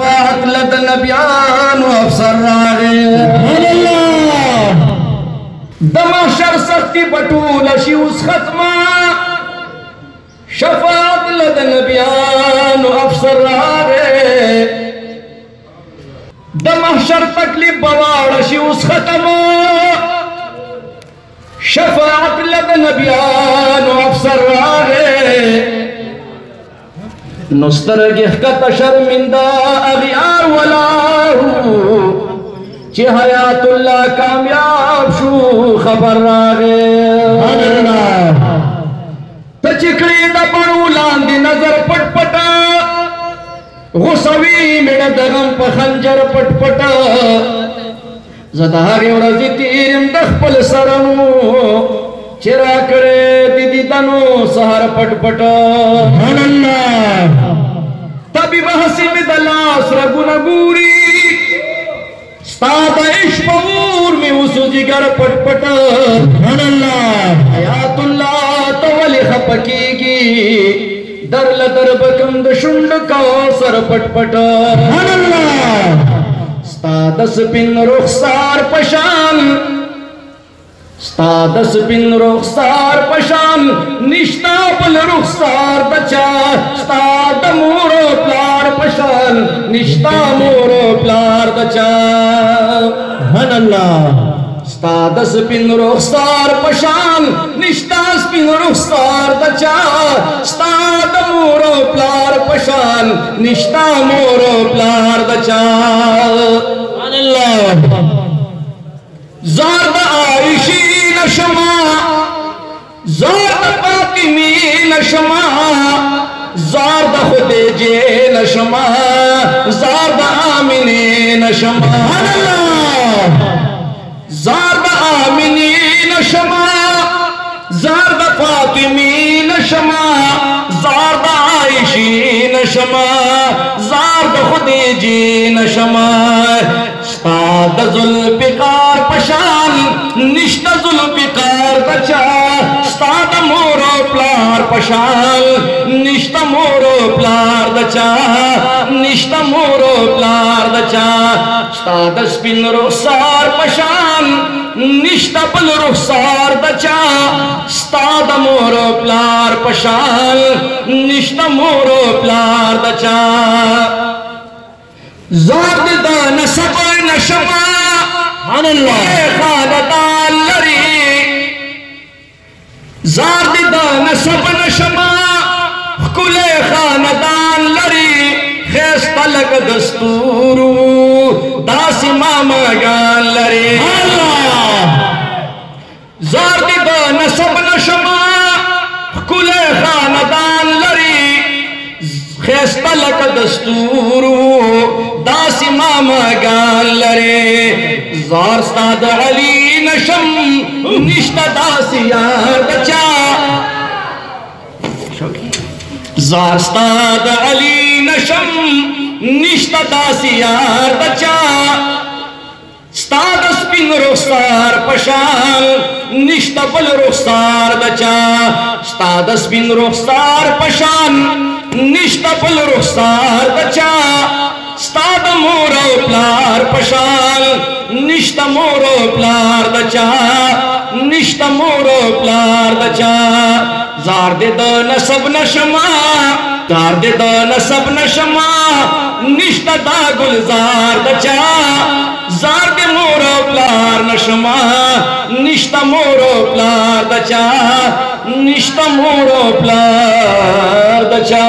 लद नबियान अफसर दमाशर सख्ती बटूल शी उस खत्मा शफात लद नबियान अफसर दमाशर तकलीफ बवाड़ शी उस खत्मा शफात लद नबियान अफसर नुस्तरगिह का शर्मिंदा अगियार वलाहू चे हयातुल्लाह कामयाब शू खबर तो चिकड़ी दबड़ू लांदी नजर पटपटा गुस्सवी मेरा दगम पखंजर पटपटा ज़दारी उड़ज़ी तीरिम दखपल सरनु चिरा करे दीदी तनु सहर पटपट तभी बहसी में दलास रघुनगूरी स्ताद इश्क़ूर में उस जिगर पटपट हयातुल्लाह तवली खपकीगी दरल दरबकम दशुंड का सर पटपट स्तादस बिन रुखसार पशान स्तादस बिन रुखसार पशान निश्ता पल रुखसार बचा स्ताद मोरो प्यार पशान निश्ता मोरो प्यार बचा स्तादस बिन रुखसार पशान निश्ता बिन रुखसार बचा स्ताद मोरो प्यार पशान निश्ता मोरो प्यार बचा ज़ार्द आयशी नशमा ज़ार्द फातिमी नशमा ज़ार्द खुदेजे नशमा ज़ार्द आमिने नशमा ज़ार्द आमिनी नशमा ज़ार्द फातिमी नशमा ज़ार्द आयशी नशमा ज़ार्द खुदेजे नशमा स्ताद जुल्फ़िकार पशान निश्ता जुल्फ़िकार बचा स्ताद मोरो प्यार पशान निश्ता मोरो प्यार बचा निश्ता मोरो प्यार बचा स्ताद स्पिन रुखसार पशान निश्ता पल रुखसार बचा स्ताद मोरो प्यार पशान निश्ता मोरो प्यार बचा ज़ाद दान सब नशमा खानदान लरी ज़ाद दान सब नशमा कुले खानदान लरी खेस तलक दस्तूरू दासी मामा गान लरी ज़ाद दान सब नशमा कुले खानदान लरी खेस तलक दस्तूरू दासी मामा गान लरे ज़ार स्ताद अली नशम निश्ता दासियार बचा ज़ार स्ताद अली नशम निश्ता दासियार बचा स्ताद स्पिन रुखसार पशान निश्ता पल रुखसार बचा स्ताद स्पिन रुखसार पशान निश्ता पल रुखसार बचा स्ताद मोरो प्यार पशान निश्ता मोरो प्यार बचा निश्ता मोरो प्यार बचा ज़ार दे दान सब नशमा ज़ार दे दान सब नशमा निश्ता दा गुलजार बचा ज़ार दे मोरो प्यार नशमा निश्ता मोरो प्यार बचा निश्ता मोरो प्यार बचा।